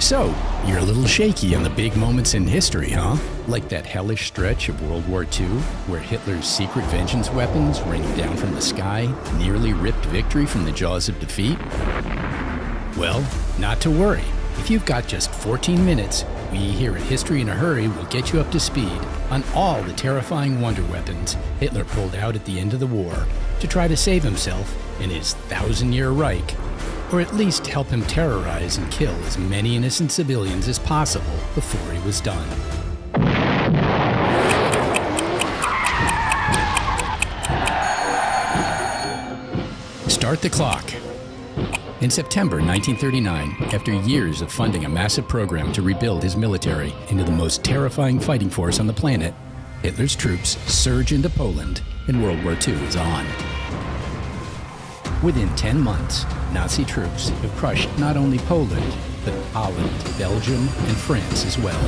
So, you're a little shaky on the big moments in history, huh? Like that hellish stretch of World War II, where Hitler's secret vengeance weapons raining down from the sky nearly ripped victory from the jaws of defeat? Well, not to worry. If you've got just 14 minutes, we here at History in a Hurry will get you up to speed on all the terrifying wonder weapons Hitler pulled out at the end of the war to try to save himself and his 1,000-year Reich, or at least help him terrorize and kill as many innocent civilians as possible before he was done. Start the clock. In September 1939, after years of funding a massive program to rebuild his military into the most terrifying fighting force on the planet, Hitler's troops surge into Poland and World War II is on. Within 10 months, Nazi troops have crushed not only Poland, but Holland, Belgium, and France as well.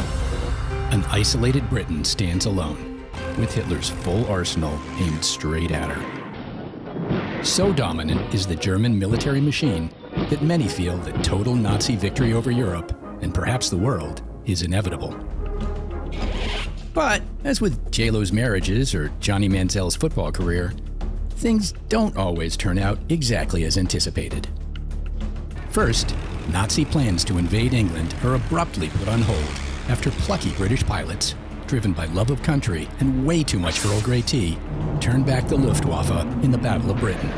An isolated Britain stands alone, with Hitler's full arsenal aimed straight at her. So dominant is the German military machine that many feel that total Nazi victory over Europe, and perhaps the world, is inevitable. But, as with J-Lo's marriages or Johnny Manziel's football career, things don't always turn out exactly as anticipated. First, Nazi plans to invade England are abruptly put on hold after plucky British pilots, driven by love of country and way too much Earl Grey tea, turned back the Luftwaffe in the Battle of Britain.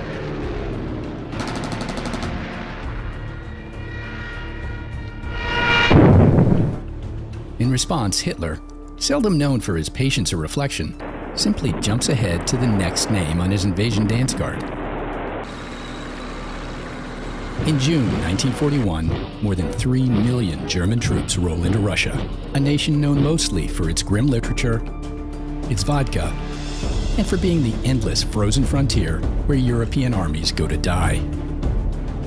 In response, Hitler, seldom known for his patience or reflection, simply jumps ahead to the next name on his invasion dance card. In June 1941, more than 3 million German troops roll into Russia, a nation known mostly for its grim literature, its vodka, and for being the endless frozen frontier where European armies go to die.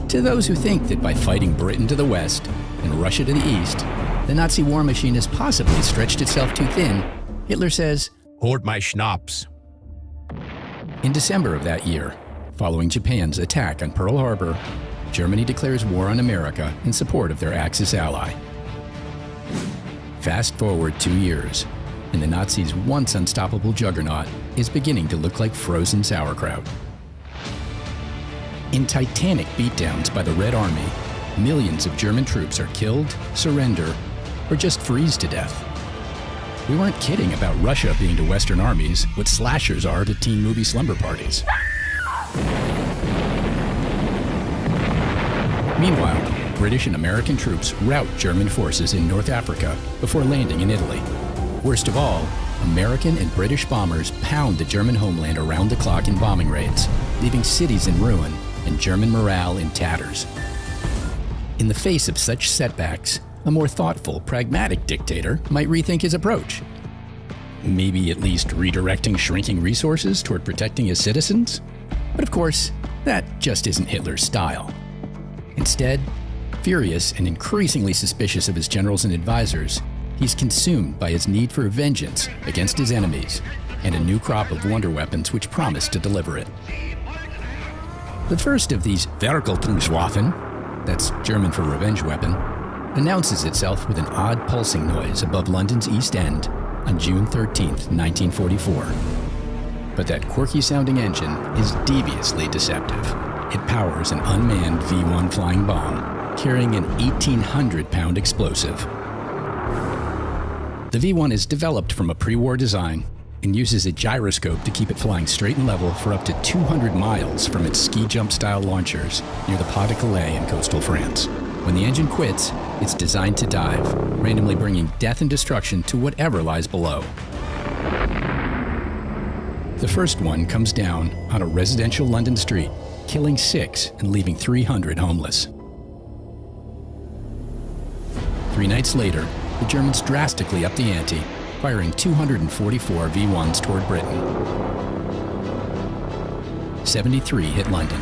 To those who think that by fighting Britain to the west and Russia to the east, the Nazi war machine has possibly stretched itself too thin, Hitler says, "Hold my schnapps." In December of that year, following Japan's attack on Pearl Harbor, Germany declares war on America in support of their Axis ally. Fast forward 2 years, and the Nazis' once unstoppable juggernaut is beginning to look like frozen sauerkraut. In titanic beatdowns by the Red Army, millions of German troops are killed, surrender, or just freeze to death. We weren't kidding about Russia being to Western armies what slashers are to teen movie slumber parties. Meanwhile, British and American troops rout German forces in North Africa before landing in Italy. Worst of all, American and British bombers pound the German homeland around the clock in bombing raids, leaving cities in ruin and German morale in tatters. In the face of such setbacks, a more thoughtful, pragmatic dictator might rethink his approach. Maybe at least redirecting shrinking resources toward protecting his citizens? But of course, that just isn't Hitler's style. Instead, furious and increasingly suspicious of his generals and advisors, he's consumed by his need for vengeance against his enemies and a new crop of wonder weapons which promise to deliver it. The first of these Vergeltungswaffen, that's German for revenge weapon, announces itself with an odd pulsing noise above London's East End on June 13, 1944. But that quirky-sounding engine is deviously deceptive. It powers an unmanned V-1 flying bomb carrying an 1,800-pound explosive. The V-1 is developed from a pre-war design and uses a gyroscope to keep it flying straight and level for up to 200 miles from its ski-jump-style launchers near the Pas de Calais in coastal France. When the engine quits, it's designed to dive, randomly bringing death and destruction to whatever lies below. The first one comes down on a residential London street, killing 6 and leaving 300 homeless. 3 nights later, the Germans drastically upped the ante, firing 244 V-1s toward Britain. 73 hit London.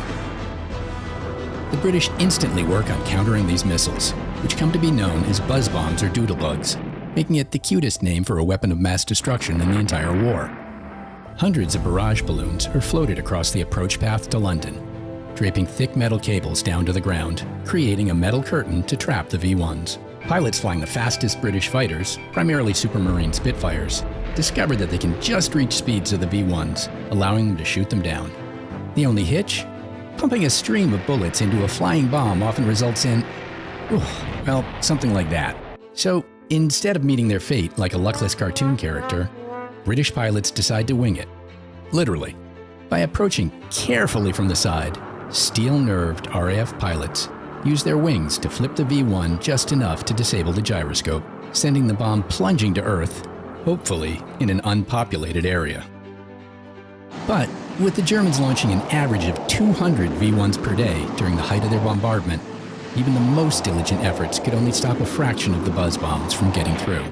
The British instantly work on countering these missiles, which come to be known as buzz bombs or doodlebugs, making it the cutest name for a weapon of mass destruction in the entire war. Hundreds of barrage balloons are floated across the approach path to London, draping thick metal cables down to the ground, creating a metal curtain to trap the V-1s. Pilots flying the fastest British fighters, primarily Supermarine Spitfires, discovered that they can just reach speeds of the V-1s, allowing them to shoot them down. The only hitch? Pumping a stream of bullets into a flying bomb often results in, well, something like that. So, instead of meeting their fate like a luckless cartoon character, British pilots decide to wing it. Literally. By approaching carefully from the side, steel-nerved RAF pilots use their wings to flip the V-1 just enough to disable the gyroscope, sending the bomb plunging to Earth, hopefully in an unpopulated area. But with the Germans launching an average of 200 V-1s per day during the height of their bombardment, even the most diligent efforts could only stop a fraction of the buzz bombs from getting through.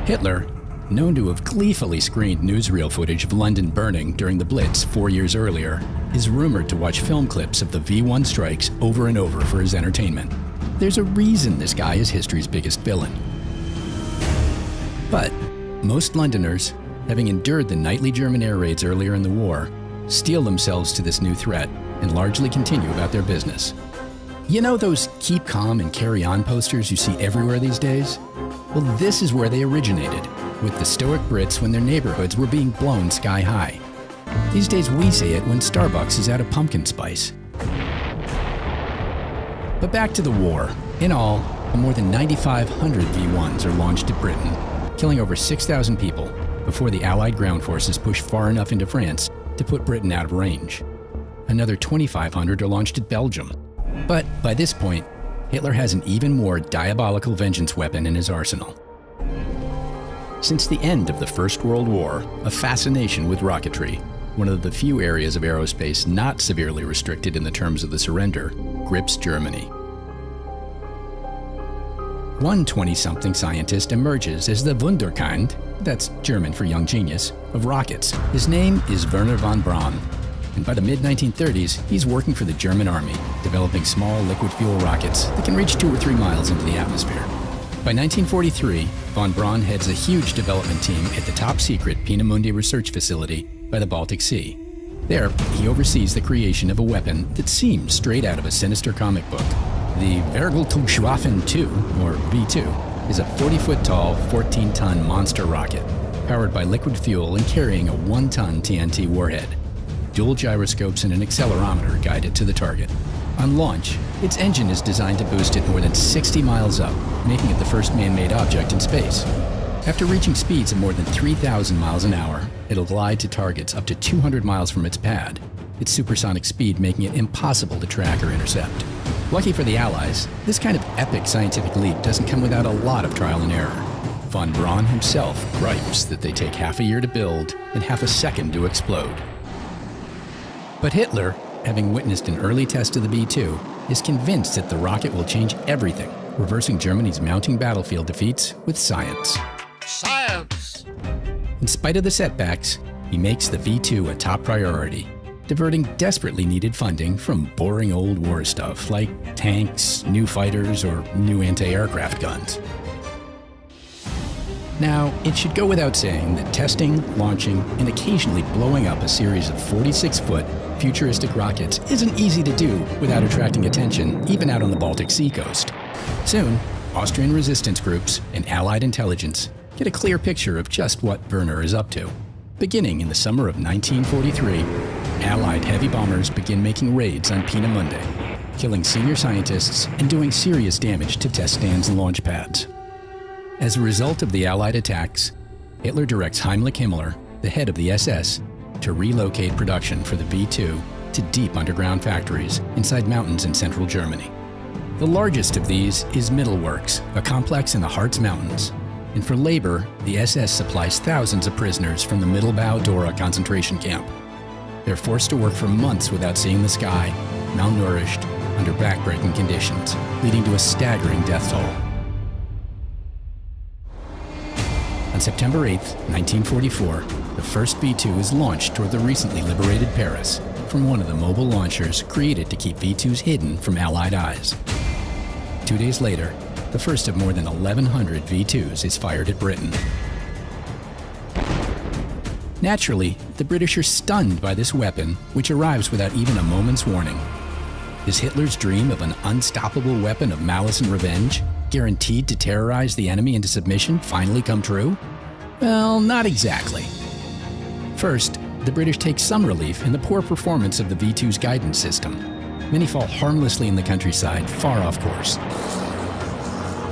Hitler, known to have gleefully screened newsreel footage of London burning during the Blitz 4 years earlier, is rumored to watch film clips of the V-1 strikes over and over for his entertainment. There's a reason this guy is history's biggest villain. But most Londoners, having endured the nightly German air raids earlier in the war, steel themselves to this new threat and largely continue about their business. You know those keep calm and carry on posters you see everywhere these days? Well, this is where they originated, with the stoic Brits when their neighborhoods were being blown sky high. These days we say it when Starbucks is out of pumpkin spice. But back to the war. In all, more than 9,500 V-1s are launched at Britain, killing over 6,000 people before the Allied ground forces push far enough into France to put Britain out of range. Another 2,500 are launched at Belgium. But by this point, Hitler has an even more diabolical vengeance weapon in his arsenal. Since the end of the First World War, a fascination with rocketry, one of the few areas of aerospace not severely restricted in the terms of the surrender, grips Germany. One 20-something scientist emerges as the Wunderkind, that's German for young genius, of rockets. His name is Wernher von Braun, and by the mid-1930s, he's working for the German army, developing small liquid fuel rockets that can reach 2 or 3 miles into the atmosphere. By 1943, von Braun heads a huge development team at the top-secret Peenemünde research facility by the Baltic Sea. There, he oversees the creation of a weapon that seems straight out of a sinister comic book. The Vergeltungswaffen 2, or V2, is a 40-foot-tall, 14-ton monster rocket, powered by liquid fuel and carrying a 1-ton TNT warhead. Dual gyroscopes and an accelerometer guide it to the target. On launch, its engine is designed to boost it more than 60 miles up, making it the first man-made object in space. After reaching speeds of more than 3,000 miles an hour, it'll glide to targets up to 200 miles from its pad, its supersonic speed making it impossible to track or intercept. Lucky for the Allies, this kind of epic scientific leap doesn't come without a lot of trial and error. Von Braun himself gripes that they take half a year to build and half a second to explode. But Hitler, having witnessed an early test of the B-2, is convinced that the rocket will change everything, reversing Germany's mounting battlefield defeats with science. Science! In spite of the setbacks, he makes the V-2 a top priority, diverting desperately needed funding from boring old war stuff like tanks, new fighters, or new anti-aircraft guns. Now, it should go without saying that testing, launching, and occasionally blowing up a series of 46-foot futuristic rockets isn't easy to do without attracting attention, even out on the Baltic Sea coast. Soon, Austrian resistance groups and Allied intelligence get a clear picture of just what Werner is up to. Beginning in the summer of 1943, Allied heavy bombers begin making raids on Peenemünde, killing senior scientists and doing serious damage to test stands and launch pads. As a result of the Allied attacks, Hitler directs Heinrich Himmler, the head of the SS, to relocate production for the V-2 to deep underground factories inside mountains in central Germany. The largest of these is Mittelwerks, a complex in the Harz Mountains. And for labor, the SS supplies thousands of prisoners from the Mittelbau-Dora concentration camp. They're forced to work for months without seeing the sky, malnourished, under backbreaking conditions, leading to a staggering death toll. On September 8, 1944, the first V-2 is launched toward the recently liberated Paris from one of the mobile launchers created to keep V-2s hidden from Allied eyes. 2 days later, the first of more than 1,100 V-2s is fired at Britain. Naturally, the British are stunned by this weapon, which arrives without even a moment's warning. Is Hitler's dream of an unstoppable weapon of malice and revenge guaranteed to terrorize the enemy into submission, finally come true? Well, not exactly. First, the British take some relief in the poor performance of the V-2's guidance system. Many fall harmlessly in the countryside, far off course.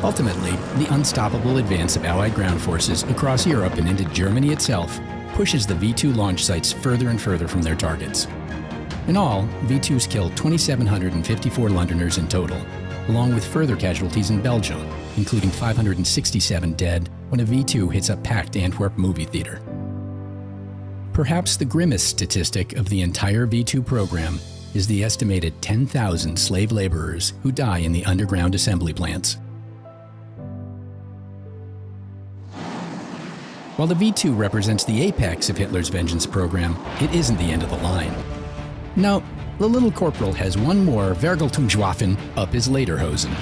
Ultimately, the unstoppable advance of Allied ground forces across Europe and into Germany itself pushes the V-2 launch sites further and further from their targets. In all, V-2s killed 2,754 Londoners in total, along with further casualties in Belgium, including 567 dead when a V-2 hits a packed Antwerp movie theater. Perhaps the grimmest statistic of the entire V-2 program is the estimated 10,000 slave laborers who die in the underground assembly plants. While the V-2 represents the apex of Hitler's vengeance program, it isn't the end of the line. No, the little corporal has one more Vergeltungswaffen up his lederhosen.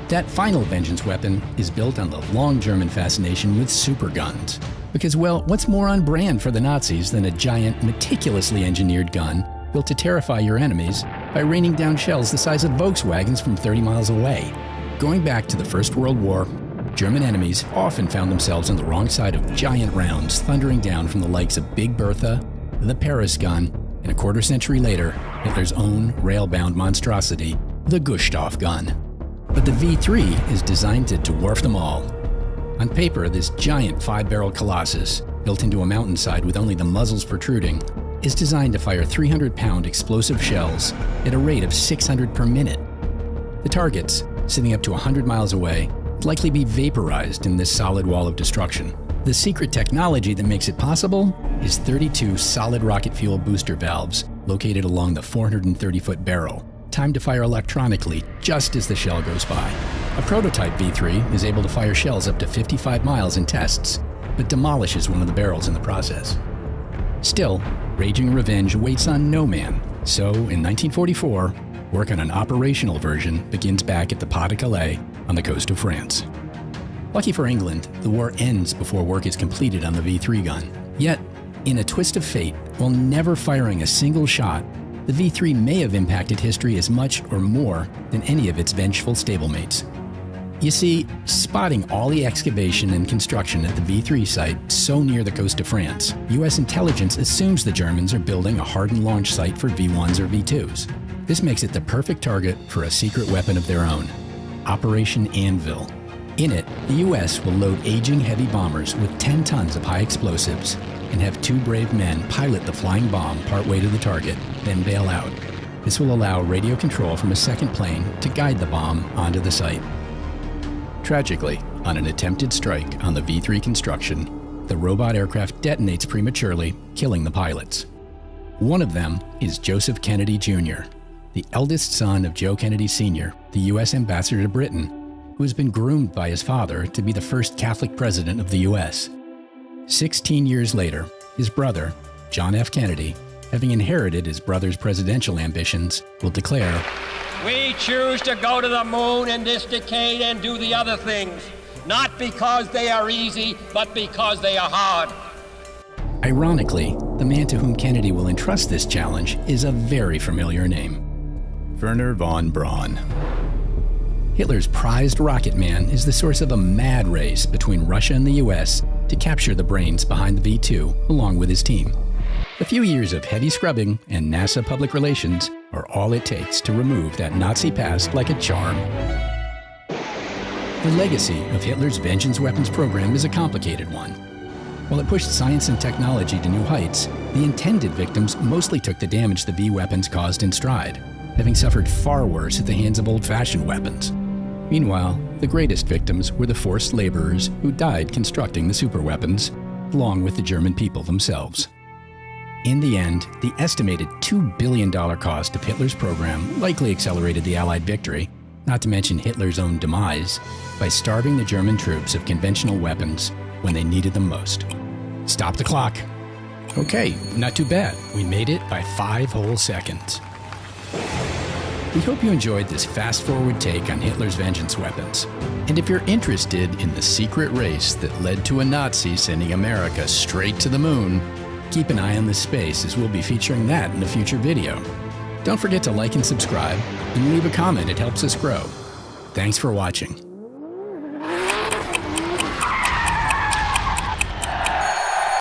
That final vengeance weapon is built on the long German fascination with superguns. Because, well, what's more on brand for the Nazis than a giant, meticulously engineered gun built to terrify your enemies by raining down shells the size of Volkswagens from 30 miles away? Going back to the First World War, German enemies often found themselves on the wrong side of giant rounds thundering down from the likes of Big Bertha, the Paris gun, and a quarter century later, Hitler's own rail-bound monstrosity, the Gustav gun. But the V-3 is designed to dwarf them all. On paper, this giant 5-barrel colossus, built into a mountainside with only the muzzles protruding, is designed to fire 300-pound explosive shells at a rate of 600 per minute. The targets, sitting up to 100 miles away, would likely be vaporized in this solid wall of destruction. The secret technology that makes it possible is 32 solid rocket fuel booster valves located along the 430-foot barrel, timed to fire electronically just as the shell goes by. A prototype V-3 is able to fire shells up to 55 miles in tests, but demolishes one of the barrels in the process. Still, raging revenge waits on no man, so in 1944, work on an operational version begins back at the Pas de Calais on the coast of France. Lucky for England, the war ends before work is completed on the V-3 gun. Yet, in a twist of fate, while never firing a single shot, the V-3 may have impacted history as much or more than any of its vengeful stablemates. You see, spotting all the excavation and construction at the V-3 site so near the coast of France, U.S. intelligence assumes the Germans are building a hardened launch site for V-1s or V-2s. This makes it the perfect target for a secret weapon of their own, Operation Anvil. In it, the U.S. will load aging heavy bombers with 10 tons of high explosives and have 2 brave men pilot the flying bomb partway to the target, then bail out. This will allow radio control from a second plane to guide the bomb onto the site. Tragically, on an attempted strike on the V-3 construction, the robot aircraft detonates prematurely, killing the pilots. One of them is Joseph Kennedy Jr., the eldest son of Joe Kennedy Sr., the U.S. ambassador to Britain, who has been groomed by his father to be the first Catholic president of the U.S. 16 years later, his brother, John F. Kennedy, having inherited his brother's presidential ambitions, will declare, "We choose to go to the moon in this decade and do the other things, not because they are easy, but because they are hard." Ironically, the man to whom Kennedy will entrust this challenge is a very familiar name: Wernher von Braun. Hitler's prized rocket man is the source of a mad race between Russia and the U.S. to capture the brains behind the V-2 along with his team. A few years of heavy scrubbing and NASA public relations are all it takes to remove that Nazi past like a charm. The legacy of Hitler's vengeance weapons program is a complicated one. While it pushed science and technology to new heights, the intended victims mostly took the damage the V weapons caused in stride, having suffered far worse at the hands of old-fashioned weapons. Meanwhile, the greatest victims were the forced laborers who died constructing the superweapons, along with the German people themselves. In the end, the estimated $2 billion cost of Hitler's program likely accelerated the Allied victory, not to mention Hitler's own demise, by starving the German troops of conventional weapons when they needed them most. Stop the clock. Okay, not too bad. We made it by 5 whole seconds. We hope you enjoyed this fast-forward take on Hitler's vengeance weapons. And if you're interested in the secret race that led to a Nazi sending America straight to the moon, keep an eye on this space as we'll be featuring that in a future video. Don't forget to like and subscribe, and leave a comment, it helps us grow. Thanks for watching.